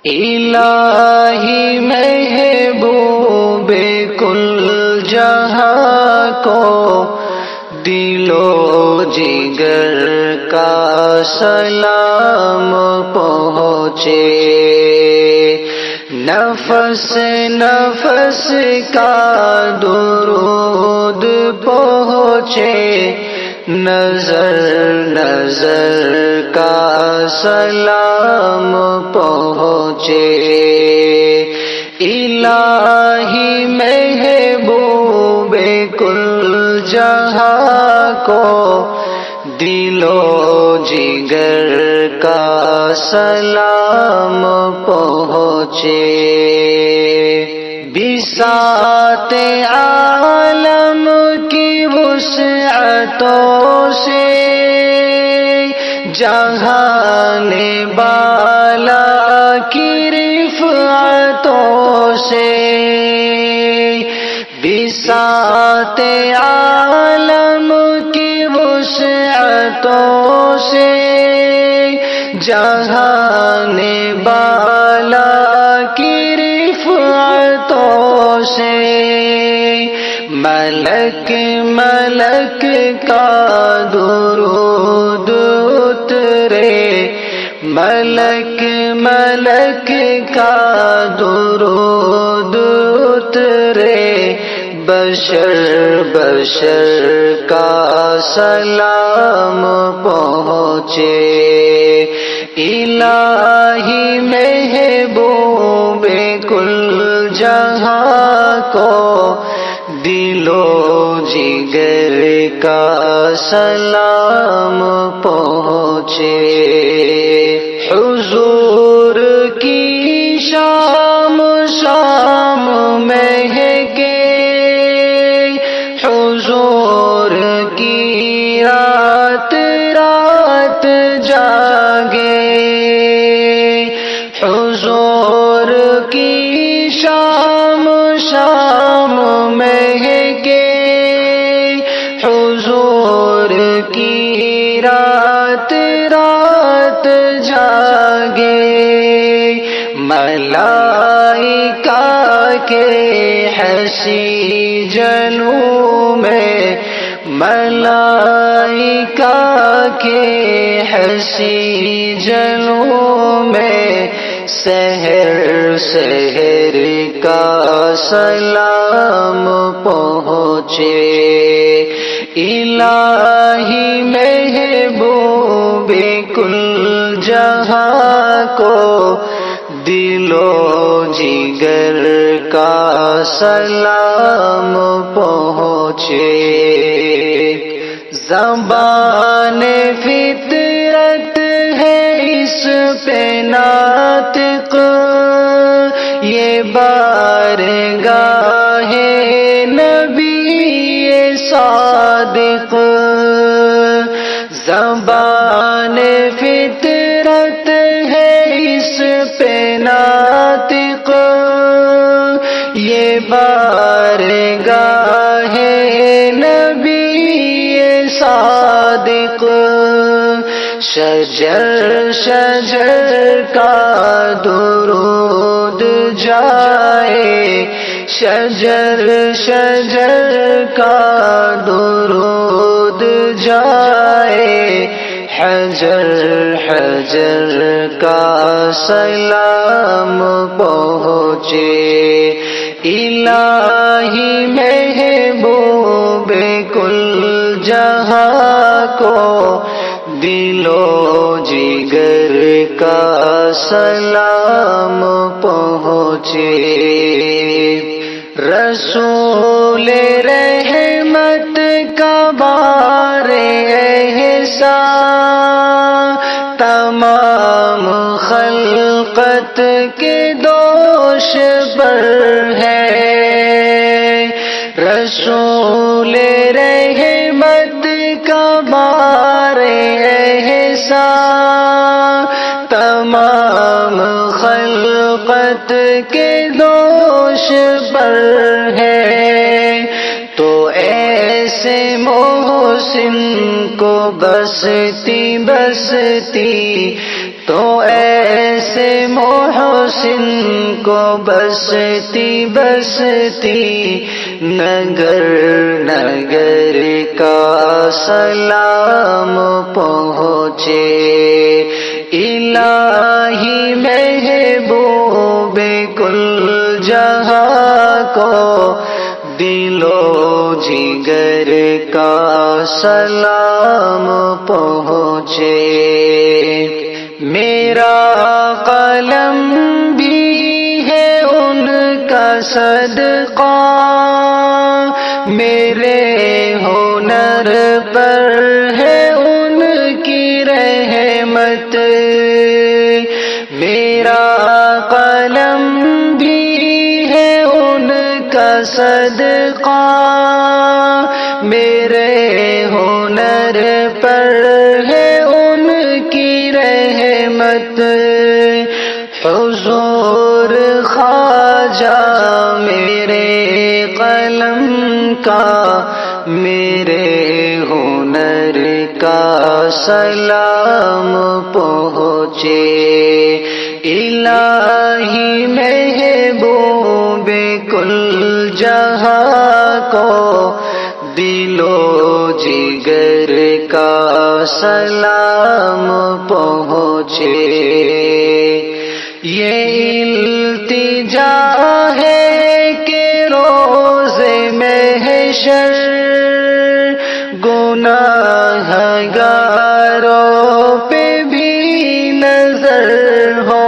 الہی محبوب کل جہاں کو دل و جگر کا سلام پہنچے، نفس نفس کا درود پہنچے، نظر نظر کا سلام پہنچے، الہی محبوب کل جہاں کو دل و جگر کا سلام پہنچے، بساط عالم کی وسعتوں سے، جہان بالا کی رفعتوں سے، بساط عالم کی وسعتوں سے، جہان بالا کی رفعتوں سے، ملک ملک کا درود اترے، ملک ملک کا درود اترے، بشر بشر کا سلام پہنچے، الہی محبوب کل جہاں کو دل و جگر کا سلام پہنچے، حضور کی شام شام مہکے، حضور کی رات رات جاگے، حضور کی شام شام مہکے، حضور کی رات رات جاگے، ملائکہ کے حسی جلووں میں، ملائکہ کے حسی جلووں میں، سحر سحر کا سلام پہنچے، الہی محبوب کل جہاں کو دل و جگر کا سلام پہنچے، زبان فطرت ہے اس پہ ناطق، یہ بارگاہ نبی صادق، زبان فطرت ہے اس پہ ناطق، یہ بارگاہ نبی صادق، شجر شجر کا درود جائے، شجر شجر کا درود جائے، حجر حجر کا سلام پہنچے، الہی محبوب کل جہاں کو دل و جگر کا سلام پہنچے، رسول رحمت کا بار احسان تمام خلقت کے دوش پر ہے، رسول رحمت کا بار احسان تمام خلقت کے دوش پر ہے، تو ایسے محسن کو بستی بستی تو ایسے محسن کو بستی بستی نگر نگر کا سلام پہنچے الہی محبوب کل جہاں کو دل و جگر کا سلام پہنچے میرا قلم بھی ہے ان کا صدقہ میرے ہنر پر ہے ان کی رحمت میرا قلم بھی ہے ان کا صدقہ میرے ہنر پر ہے ان کی رحمت حضور خواجہ میرے قلم کا میرے ہنر کا سلام پہنچے الہی محبوب کل جہاں کو دل و جگر کا سلام پہنچے یہ التجا ہے کہ روز محشر گناہگاروں پہ بھی نظر ہو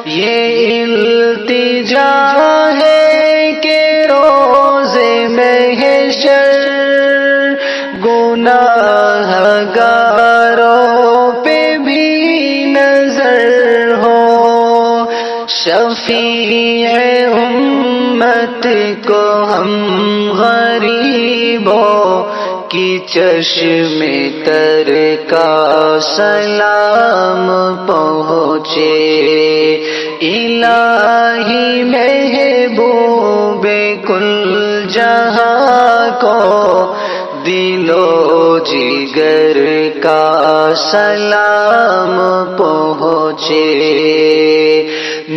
یہ التجا ہے کہ روز محشر گناہگاروں پہ بھی نظر ہو شفیع امت کو ہم غریبوں کی چشم تر کا سلام پہنچے الہی محبوب کل جہاں کو دل و جگر کا سلام پہنچے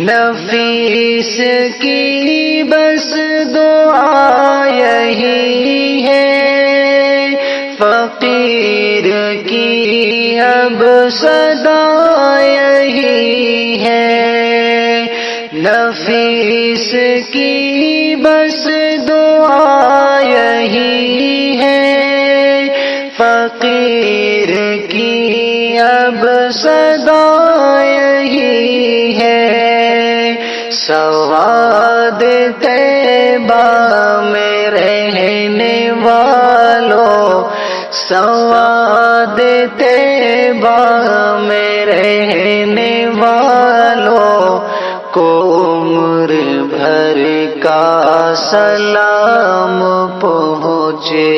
نفیس کی بس دعا یہی ہے فقیر کی اب صدا یہی ہے نفیس کی بس دعا یہی ہے فقیر کی اب صدا یہی ہے سواد طیبہ میں رہنے والوں سواد طیبہ میں رہنے والوں کو عمر بھر کا سلام پہنچے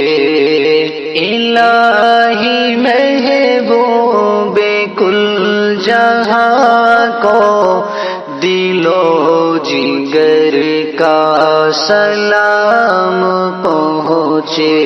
الہی محبوب کل جہاں کو دل و جگر کا سلام پہنچے